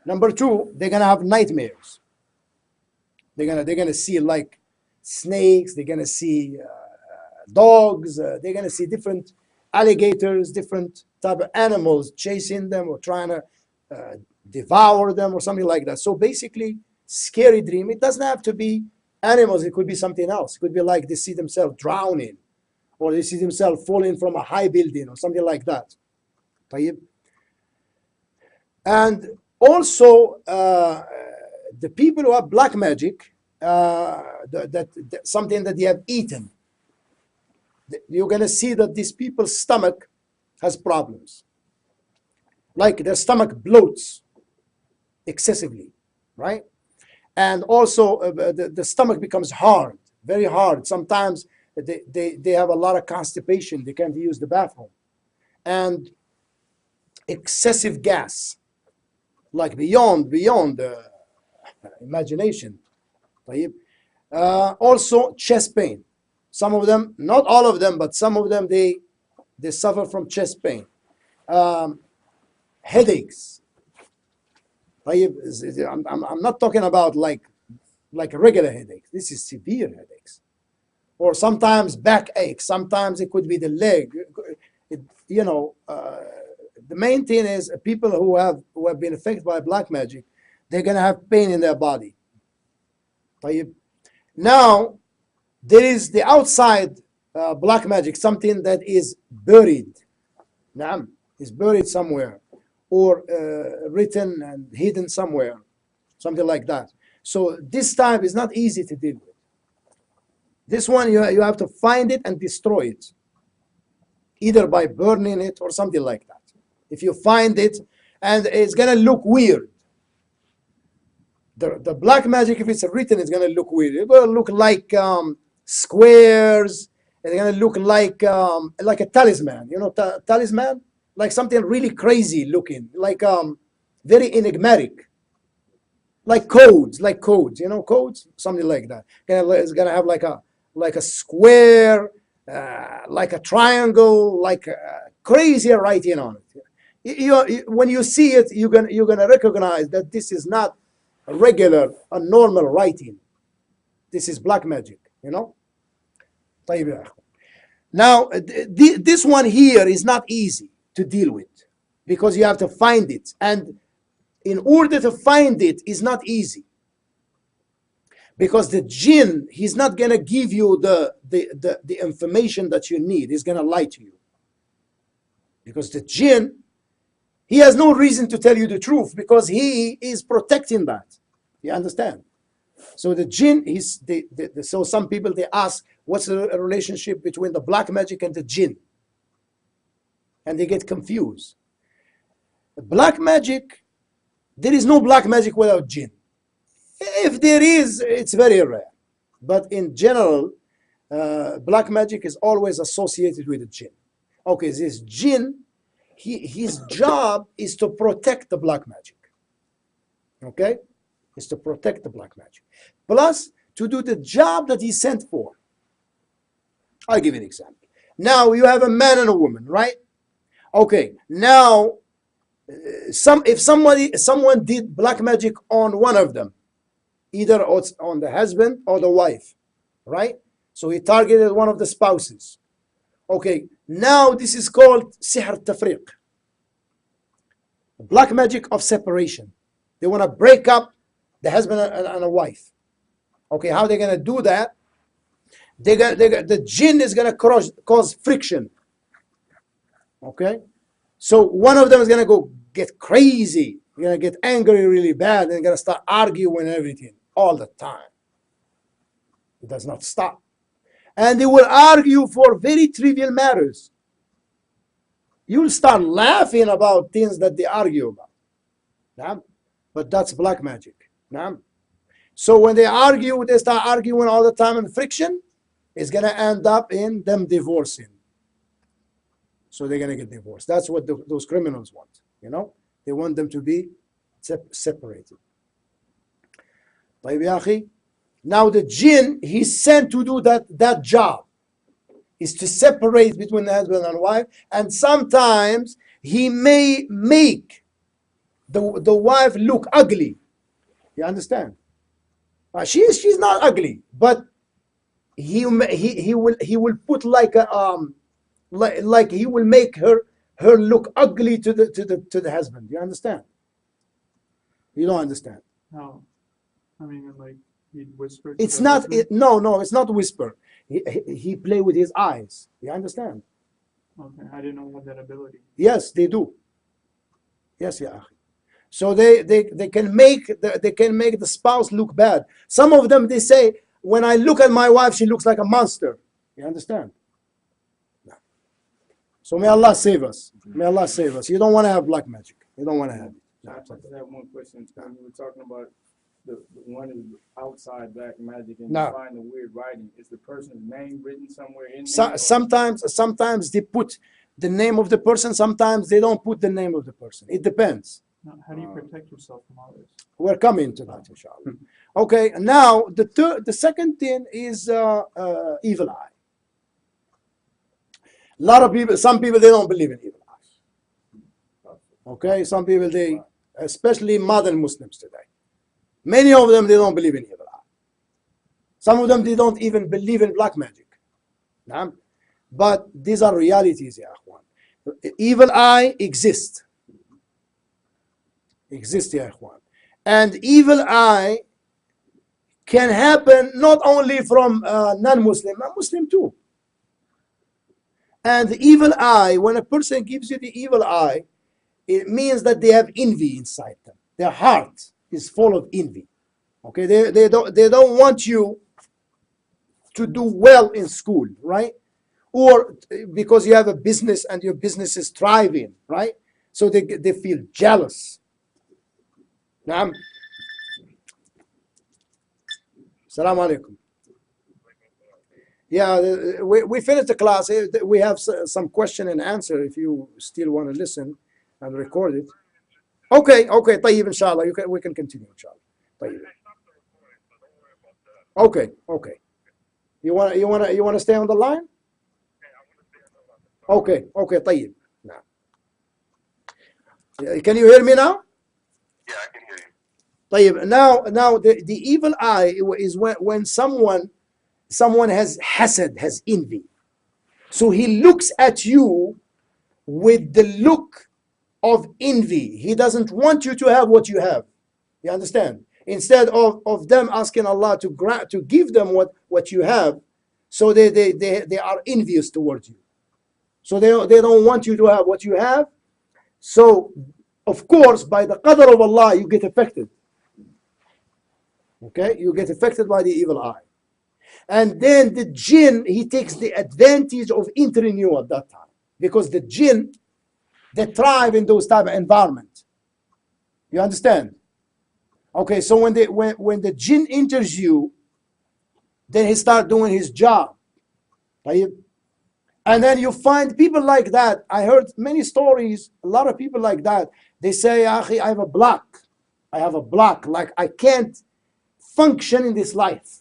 Number two, they're gonna have nightmares. They're gonna see like snakes. They're gonna see dogs. They're gonna see different alligators, different type of animals chasing them or trying to devour them or something like that. So basically, scary dream. It doesn't have to be animals. It could be something else. It could be like they see themselves drowning, or they see themselves falling from a high building or something like that. And also, the people who have black magic, that something that they have eaten, you're going to see that these people's stomach has problems. Like their stomach bloats excessively, right? And also the stomach becomes hard, very hard. Sometimes they have a lot of constipation. They can't use the bathroom. And excessive gas, like beyond imagination. Also chest pain. Some of them, not all of them, but some of them, they suffer from chest pain. Headaches. I'm not talking about like regular headaches. This is severe headaches. Or sometimes backache. Sometimes it could be the leg. The main thing is people who have been affected by black magic, they're gonna have pain in their body. Now, there is the outside black magic, something that is buried. Naam, is buried somewhere, or written and hidden somewhere, something like that. So this type is not easy to deal with. This one, you have to find it and destroy it, either by burning it or something like that. If you find it, and it's gonna look weird. The black magic, if it's written, it's gonna look weird. It's gonna look like squares. It's gonna look like a talisman. You know, talisman, like something really crazy looking, like very enigmatic, like codes. You know, codes, something like that. It's gonna have like a square, like a triangle, like crazy writing on it. When you see it, you're gonna recognize that this is not a regular, a normal writing. This is black magic, you know. Now, this one here is not easy to deal with because you have to find it, and in order to find it is not easy because the jinn, he's not gonna give you the information that you need. He's gonna lie to you because the jinn, he has no reason to tell you the truth because he is protecting that. You understand? So the jinn, so some people, they ask, what's the relationship between the black magic and the jinn? And they get confused. The black magic, there is no black magic without jinn. If there is, it's very rare. But in general, black magic is always associated with the jinn. Okay, this jinn, his job is to protect the black magic. Okay? Is to protect the black magic. Plus, to do the job that he's sent for. I'll give you an example. Now, you have a man and a woman, right? Okay, now, if someone did black magic on one of them, either on the husband or the wife, right? So he targeted one of the spouses. Okay, now this is called Sihr Tafriq. Black magic of separation. They want to break up the husband and a wife. Okay, how are they going to do that? The jinn is going to cause friction. Okay, so one of them is going to go get crazy. You're going to get angry really bad, and they're going to start arguing and everything all the time. It does not stop. And they will argue for very trivial matters. You'll start laughing about things that they argue about. Yeah? But that's black magic. Yeah? So when they argue, they start arguing all the time, and friction is going to end up in them divorcing. So they're going to get divorced. That's what those criminals want. You know, they want them to be separated. Now the jinn, he's sent to do that job, is to separate between the husband and wife, and sometimes he may make the wife look ugly. You understand? She's not ugly, but he will put like a like he will make her look ugly to the husband. You understand? You don't understand. No, I mean, like he'd whisper. It's not. No, it's not whisper. He play with his eyes. You understand? Okay, I didn't know he had that ability. Yes, they do. Yes, yeah. So they can make the spouse look bad. Some of them, they say, when I look at my wife, she looks like a monster. You understand? No. So may Allah save us. May Allah save us. You don't want to have black magic. You don't want to have it. I just have one question. When you were talking about the one is outside black magic and you find the weird writing, is the person's name written somewhere in there? Sometimes they put the name of the person. Sometimes they don't put the name of the person. It depends. Now, how do you protect yourself from all this? We're coming to that, inshallah. Okay, now the second thing is evil eye. A lot of people, some people, they don't believe in evil eyes. Okay, some people, they, especially modern Muslims today, many of them, they don't believe in evil eye. Some of them, they don't even believe in black magic. But these are realities, ya akhwan. Evil eye exists. Exists, ya akhwan. And evil eye can happen not only from non-Muslim, but Muslim too. And the evil eye, when a person gives you the evil eye, it means that they have envy inside them. Their heart is full of envy. Okay, they don't want you to do well in school, right? Or because you have a business and your business is thriving, right? So they feel jealous. Naam. Assalamu alaikum. Yeah, we finished the class. We have some question and answer if you still want to listen and record it. Okay, طيب, inshallah. We can continue, inshallah. طيب. Okay. You want to stay on the line? Okay, طيب. Now. Can you hear me now? Yeah, I can hear you. طيب. Now the evil eye is when someone has hasad, has envy. So he looks at you with the look of envy. He doesn't want you to have what you have. You understand? Instead of them asking Allah to give them what you have, so they are envious towards you. So they don't want you to have what you have. So, of course, by the qadr of Allah, you get affected. Okay? You get affected by the evil eye. And then the jinn, he takes the advantage of entering you at that time. Because the jinn, they thrive in those type of environment. You understand? Okay, so when the jinn enters you, then he start doing his job. And then you find people like that. I heard many stories, a lot of people like that. They say, Akhi, I have a block. Like I can't function in this life.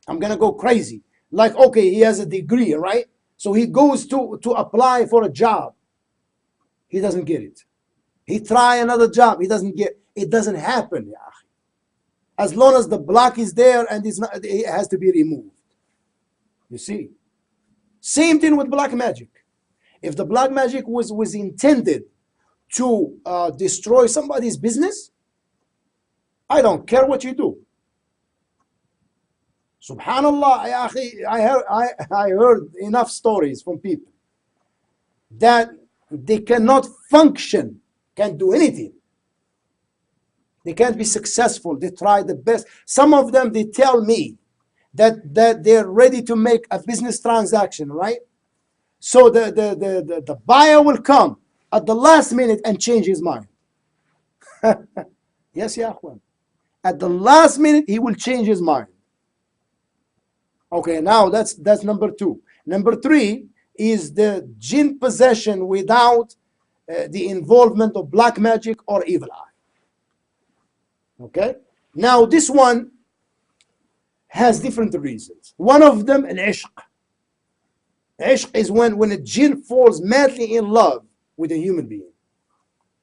I'm going to go crazy. Like, okay, he has a degree, right? So he goes to apply for a job. He doesn't get it. He try another job. He doesn't get it. It doesn't happen, ya akhi. As long as the block is there and it has to be removed. You see? Same thing with black magic. If the black magic was intended to destroy somebody's business, I don't care what you do. Subhanallah, ya akhi, I heard enough stories from people that they cannot function, can't do anything. They can't be successful. They try the best. Some of them, they tell me that they're ready to make a business transaction, right? So the buyer will come at the last minute and change his mind. Yes, ya akhwan. At the last minute, he will change his mind. Okay, now that's number 2. Number 3 is the jinn possession without the involvement of black magic or evil eye. Okay, now this one has different reasons. One of them, al-ishq. Ishq is when a jinn falls madly in love with a human being.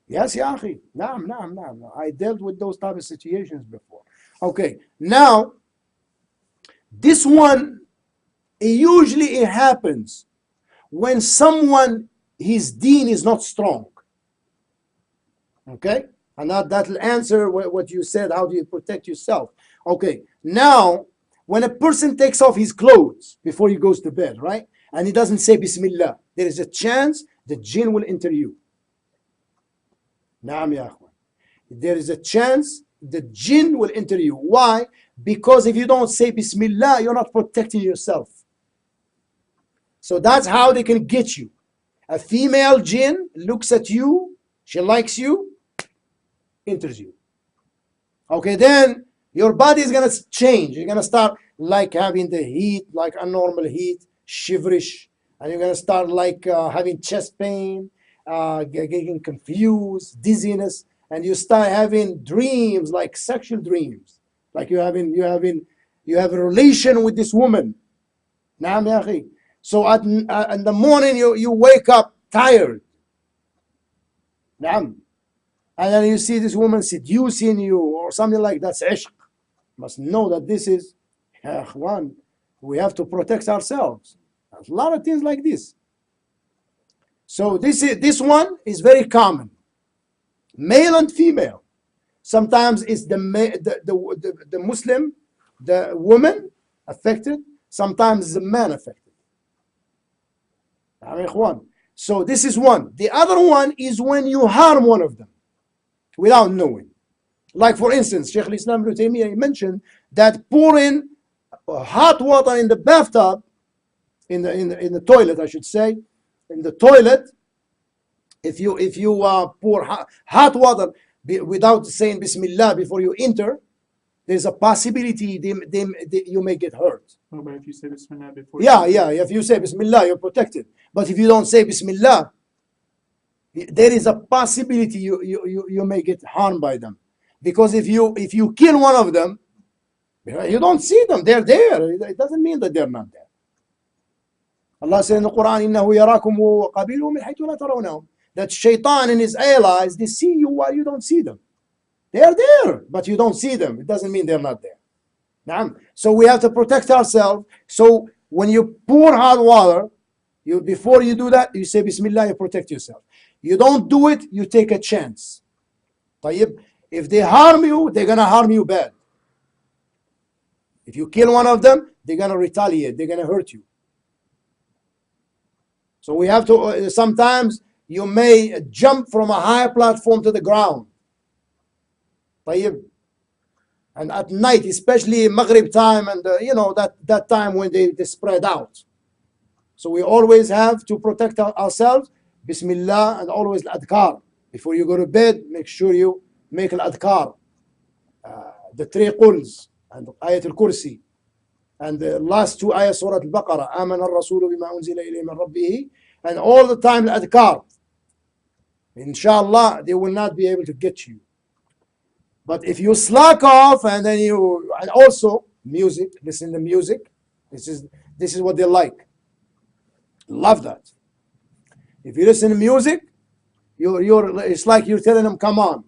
Yes, يا أخي. نعم نعم نعم. I dealt with those type of situations before. Okay, now this one usually it happens when someone his deen is not strong. Okay, and that'll answer what you said. How do you protect yourself? Okay, now when a person takes off his clothes before he goes to bed, right, and he doesn't say Bismillah, there is a chance the jinn will enter you. Naam ya akhwan. There is a chance the jinn will enter you. Why? Because if you don't say Bismillah, you're not protecting yourself. So that's how they can get you. A female jinn looks at you, she likes you, enters you. Okay, then your body is gonna change. You're gonna start like having the heat, like abnormal heat, shiverish, and you're gonna start like having chest pain, getting confused, dizziness, and you start having dreams, like sexual dreams, like you have a relation with this woman. Naam ya akhi. So in the morning you wake up tired. Naam. And then you see this woman seducing you or something like that. That's ishq. Must know that this is one. We have to protect ourselves. There's a lot of things like this. So this one is very common. Male and female. Sometimes it's the Muslim, the woman affected. Sometimes it's the man affected. So this is one. The other one is when you harm one of them without knowing. Like for instance, Shaykh al-Islam Ibn Taymiyyah mentioned that pouring hot water in the bathtub, in the toilet, I should say, in the toilet, if you pour hot water without saying Bismillah before you enter, there's a possibility you may get hurt. Oh, but if you say Bismillah before. Yeah. If you say Bismillah, you're protected. But if you don't say Bismillah, there is a possibility you may get harmed by them. Because if you kill one of them, you don't see them. They're there. It doesn't mean that they're not there. Allah said in the Quran, إِنَّهُ يَرَاكُمْ وَقَبِيلُهُ مِنْ حَيْثُ لَا تَرَوْنَهُمْ. That Shaitan and his allies, they see you while you don't see them. They are there, but you don't see them. It doesn't mean they're not there. So we have to protect ourselves. So when you pour hot water, before you do that, you say Bismillah, you protect yourself. You don't do it, you take a chance. If they harm you, they're going to harm you bad. If you kill one of them, they're going to retaliate. They're going to hurt you. So we have to, sometimes you may jump from a higher platform to the ground. And at night, especially Maghrib time and that time when they spread out. So we always have to protect ourselves. Bismillah, and always al-adhkar. Before you go to bed, make sure you make al-adhkar. The 3 quls and ayat al-kursi. And the last 2 ayat surah al-Baqarah. آمن الرسول بما أنزل إليه من ربه. And all the time al-adhkar. Inshallah, they will not be able to get you. But if you slack off and then and also music, listen to music. This is what they like. Love that. If you listen to music, it's like you're telling them, come on,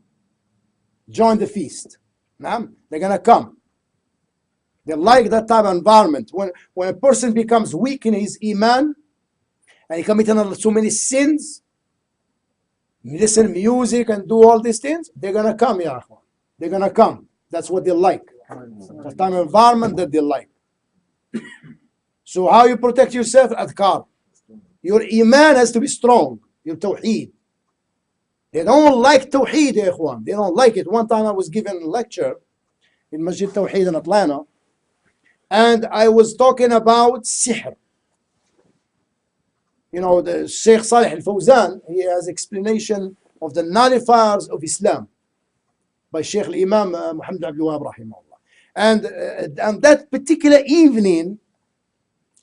join the feast. They're gonna come. They like that type of environment. When a person becomes weak in his iman and he commits so many sins, listen to music and do all these things, they're gonna come, ya akhwan. They're gonna come. That's what they like. The type of environment that they like. So how you protect yourself? Adhkar. Your iman has to be strong. Your tawheed. They don't like tawheed, ya ikhwan. They don't like it. One time I was given a lecture in Masjid Tawheed in Atlanta, and I was talking about Sihr. The Sheikh Salih Al-Fawzan, he has explanation of the nullifiers of Islam by Sheikh Al-Imam Muhammad Abdul Wahab rahimahullah. And that particular evening,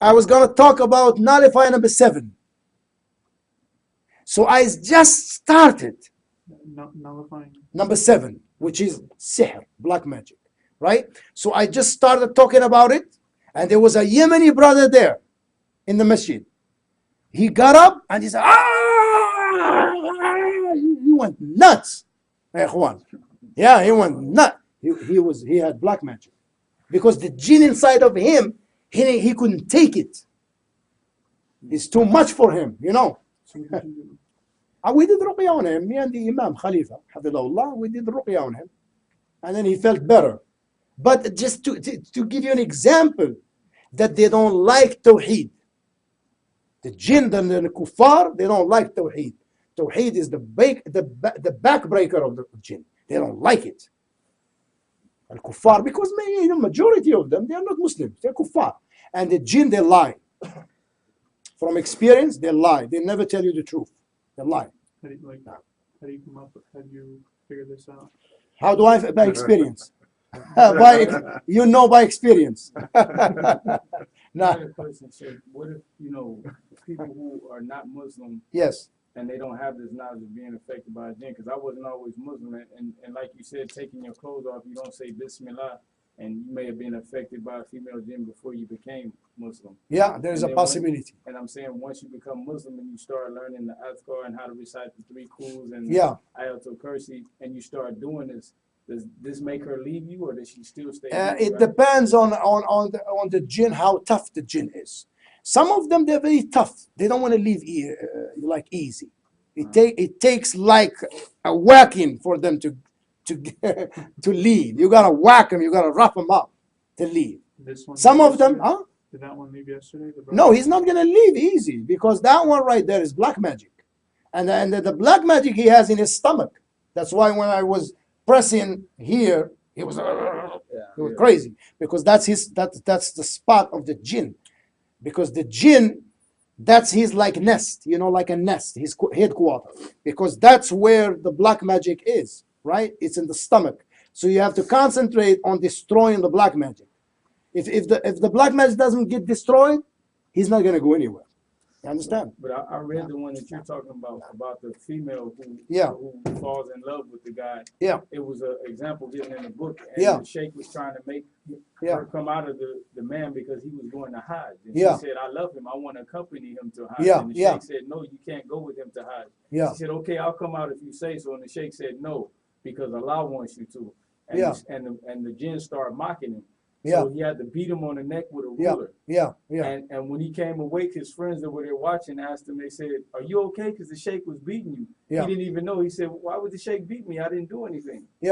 I was going to talk about nullifier number 7. So I just started nullifying number 7, which is Sihr, black magic, right? So I just started talking about it, and there was a Yemeni brother there in the masjid. He got up and he said, he went nuts. يا إخوان. Yeah, he went nuts. He had black magic. Because the jinn inside of him, he couldn't take it. It's too much for him, you know. So what did you do? We did ruqya on him, me and the Imam Khalifa, Hafidahullah, we did ruqya on him. And then he felt better. But just to give you an example, that they don't like Tawheed. The jinn and the kuffar, they don't like Tawheed. Tawheed is the backbreaker of the jinn. They don't like it. And kuffar, because the majority of them, they are not Muslims, they're kuffar. And the jinn, they lie. From experience, they lie. They never tell you the truth. They lie. How do you come up with, how do you figure this out? How do I, by experience? By experience. Nah. Another question said, what if, people who are not Muslim Yes. and they don't have this knowledge of being affected by a jinn? Because I wasn't always Muslim, and like you said, taking your clothes off, you don't say Bismillah, and you may have been affected by a female jinn before you became Muslim. Yeah, there's a possibility. And I'm saying once you become Muslim and you start learning the Azkar and how to recite the 3 Quls and Ayatul Kursi, and you start doing this, does this make her leave you, or does she still stay? It depends on the jinn, how tough the jinn is. Some of them, they're very tough. They don't want to leave like easy. It takes like a whacking for them to leave. You gotta whack them. You gotta rough them up to leave. Some of them, huh? Did that one leave yesterday? No, he's not gonna leave easy, because that one right there is black magic, and the black magic he has in his stomach. That's why when I was pressing here, he was crazy, because that's the spot of the jinn, because the jinn, that's his like nest, like a nest, his headquarters, because that's where the black magic is, right? It's in the stomach. So you have to concentrate on destroying the black magic. If the black magic doesn't get destroyed, he's not gonna go anywhere. You understand? But I read the one that you're talking about the female who falls in love with the guy. Yeah. It was an example given in the book, and the sheikh was trying to make her come out of the man because he was going to Hajj. And she said, I love him, I want to accompany him to Hajj. And the sheikh said, no, you can't go with him to Hajj. She said, okay, I'll come out if you say so. And the sheikh said, no, because Allah wants you to. And the jinn started mocking him. So he had to beat him on the neck with a ruler. And when he came awake, his friends that were there watching asked him, they said, are you okay? Because the sheikh was beating you. He didn't even know. He said, why would the sheikh beat me? I didn't do anything. He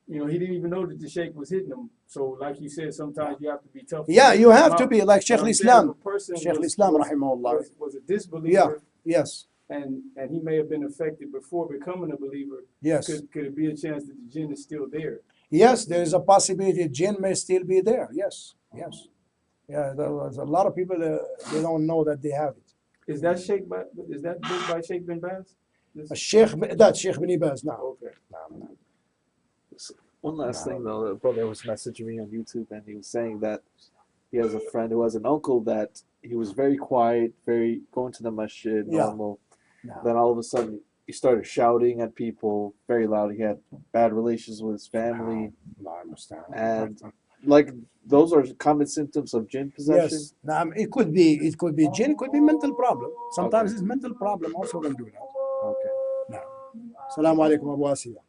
didn't even know that the sheikh was hitting him. So like you said, sometimes you have to be tough. Yeah, you have to be like Sheikh al-Islam. Sheikh al-Islam, rahimahullah. Was a disbeliever. Yes. And he may have been affected before becoming a believer. Yes. Could it be a chance that the jinn is still there? Yes, there is a possibility jinn may still be there. Yes. Yeah, there's a lot of people they don't know that they have it. Is that book by Sheikh bin Baz? That's Sheikh bin Baz now. Okay. One last thing though, the brother was messaging me on YouTube, and he was saying that he has a friend who has an uncle that he was very quiet, very going to the masjid, normal. Then all of a sudden he started shouting at people very loud. He had bad relations with his family. No, I understand. And like those are common symptoms of jinn possession. Yes. It could be jinn, it could be mental problem. Sometimes it's mental problem also can do that. Okay. Assalamu alaikum Abu Asiya.